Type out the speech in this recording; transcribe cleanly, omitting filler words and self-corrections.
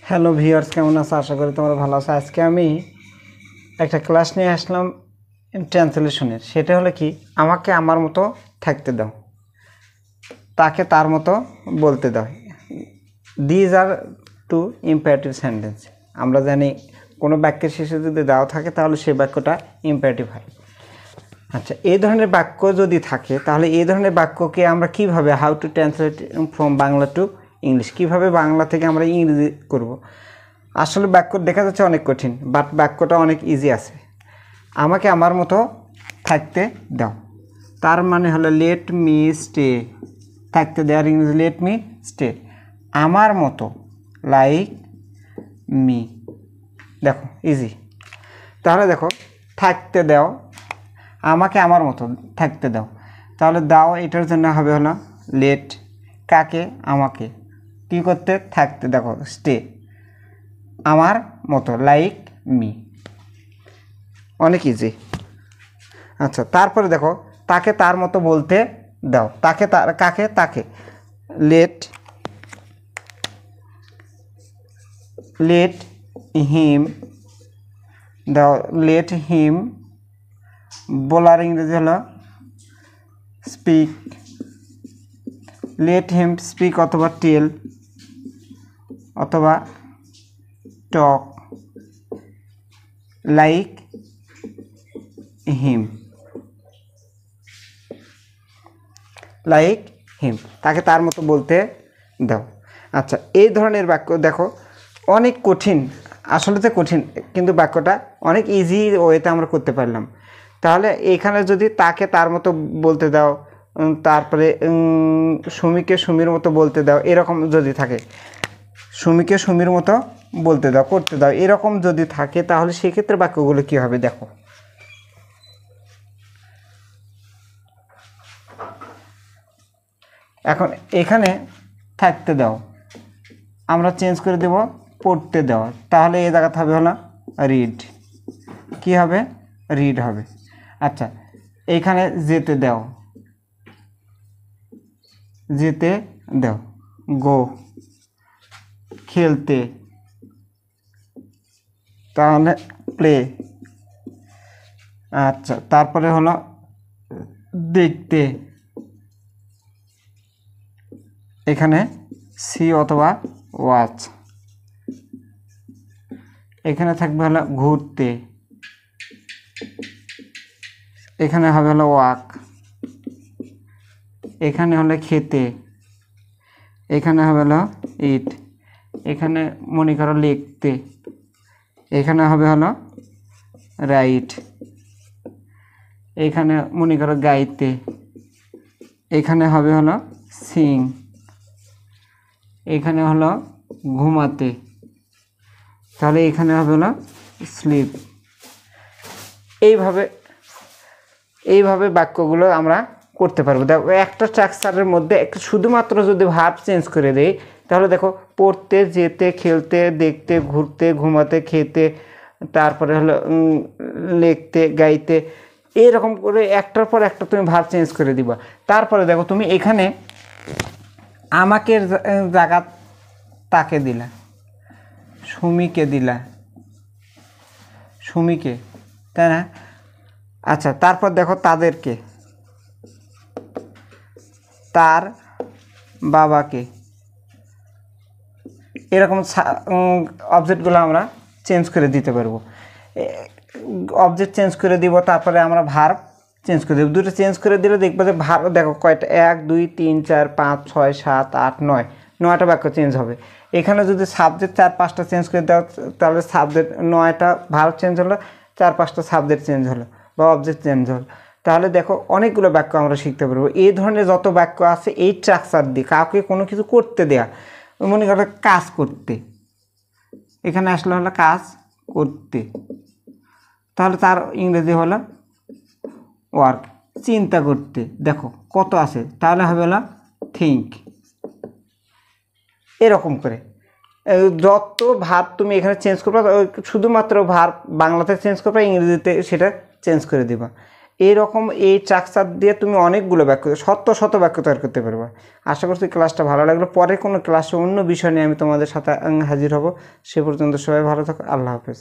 Hello viewers, কেমন আছো? আশা করি তোমরা ভালো আছো। আজকে আমি একটা ক্লাস নিয়ে আসলাম ট্রান্সলেশনের। সেটা হলো কি, আমাকে আমার মতো থাকতে দাও, তাকে তার মতো বলতে দাও। These are two imperative sentence. আমরা জানি কোনো বাক্যের শেষে যদি দাও থাকে তাহলে সেই বাক্যটা ইম্পারেটিভ হয়। আচ্ছা, এই ধরনের বাক্য যদি থাকে তাহলে এই ধরনের বাক্যকে আমরা কিভাবে how to translate from Bangla to English, কিভাবে বাংলা থেকে আমরা ইংরেজি করব। আসলে বাক্য দেখা যাচ্ছে অনেক কঠিন, বাট বাক্যটা অনেক ইজি আছে। আমাকে আমার মতো থাকতে দাও, তার মানে হলো লেট মি স্টে। থাকতে দেওয়ার ইংরেজি লেট মি স্টে। আমার মতো লাইক মি। দেখো ইজি। তাহলে দেখো, থাকতে দাও, আমাকে আমার মতো থাকতে দাও। তাহলে দাও এটার জন্য হবে হলো লেট। কাকে? আমাকে। কী করতে? থাকতে। দেখো স্টে, আমার মতো লাইক মি। অনেক ইজি। আচ্ছা, তারপরে দেখো তাকে তার মতো বলতে দাও। তাকে কাকে? তাকে। লেট হিম দাও। লেট হিম বলার ইংরেজি হলো স্পিক। লেট হিম স্পিক অথবা টেল অথবা talk like him. Like him, তাকে তার মতো বলতে দাও। আচ্ছা, এই ধরনের বাক্য দেখো অনেক কঠিন, আসলে তো কঠিন, কিন্তু বাক্যটা অনেক ইজি ওয়েতে আমরা করতে পারলাম। তাহলে এখানে যদি তাকে তার মতো বলতে দাও, তারপরে সুমিকে সুমির মতো বলতে দাও, এরকম যদি থাকে, সুমিকে সুমির মতো বলতে দাও, করতে দাও, এরকম যদি থাকে তাহলে সেক্ষেত্রে বাক্যগুলো কী হবে দেখো। এখন এখানে থাকতে দাও আমরা চেঞ্জ করে দেব পড়তে দাও। তাহলে এই জায়গাতে হবে হলো রিড। কি হবে? রিড হবে। আচ্ছা, এইখানে যেতে দাও, যেতে দাও গো। খেলতে, তাহলে প্লে। আচ্ছা, তারপরে হলো দেখতে, এখানে সি অথবা ওয়াচ। এখানে থাকবে হলো ঘুরতে, এখানে হবে হলো ওয়াক। এখানে হলো খেতে, এখানে হবে হলো ইট। এখানে মনে করো লিখতে, এখানে হবে হলো রাইট। এখানে মনে করো গাইতে, এখানে হবে হলো সিং। এখানে হলো ঘুমাতে, তাহলে এখানে হবে হলো স্লিপ। এইভাবে বাক্যগুলো আমরা করতে পারবো। দেখো একটা স্ট্রাকচারের মধ্যে একটা শুধুমাত্র যদি ভার্ব চেঞ্জ করে দেই তাহলে দেখো পড়তে, যেতে, খেলতে, দেখতে, ঘুরতে, ঘুমাতে, খেতে, তারপরে হলো লিখতে, গাইতে, এরকম করে একটার পর একটা তুমি ভার্ব চেঞ্জ করে দিবা। তারপরে দেখো তুমি এখানে আমাকে জায়গা তাকে দিলা, সুমিকে দিলা, সুমিকে, তাই না? আচ্ছা, তারপর দেখো তাদেরকে, তার বাবাকে, এরকম অবজেক্টগুলো আমরা চেঞ্জ করে দিতে পারবো। অবজেক্ট চেঞ্জ করে দিব, তারপরে আমরা ভার্ব চেঞ্জ করে দেব। দুটো চেঞ্জ করে দিলে দেখবো যে ভার্ব দেখো কয়টা, 1 2 3 4 5 6 7 8 9, 9টা বাক্য চেঞ্জ হবে। এখানে যদি সাবজেক্ট 4-5টা চেঞ্জ করে দাও তাহলে সাবজেক্ট 9টা ভার্ব চেঞ্জ হলো, 4-5টা সাবজেক্ট চেঞ্জ হলো বা অবজেক্ট চেঞ্জ হলো। তাহলে দেখো অনেকগুলো বাক্য আমরা শিখতে পারবো। এই ধরনের যত বাক্য আছে এই স্ট্রাকচার দিয়ে কাউকে কোনো কিছু করতে দেয়া, মনে করো কাজ করতে, এখানে আসলে হলো কাজ করতে, তাহলে তার ইংরেজি হলো ওয়ার্ক। চিন্তা করতে, দেখো কত আছে, তাহলে হবে হলো থিঙ্ক। এরকম করে যত ভার্ব তুমি এখানে চেঞ্জ করবে, শুধুমাত্র ভার্ব বাংলাতে চেঞ্জ করবে, ইংরেজিতে সেটা চেঞ্জ করে দিবা। এইরকম এই স্ট্রাকচার দিয়ে তুমি অনেকগুলো বাক্য শত বাক্য তৈরি করতে পারবে। আশা করছি ক্লাসটা ভালো লাগলো। পরে কোনো ক্লাসে অন্য বিষয় নিয়ে আমি তোমাদের সাথে হাজির হব। সে পর্যন্ত সবাই ভালো থাকো। আল্লাহ হাফেজ।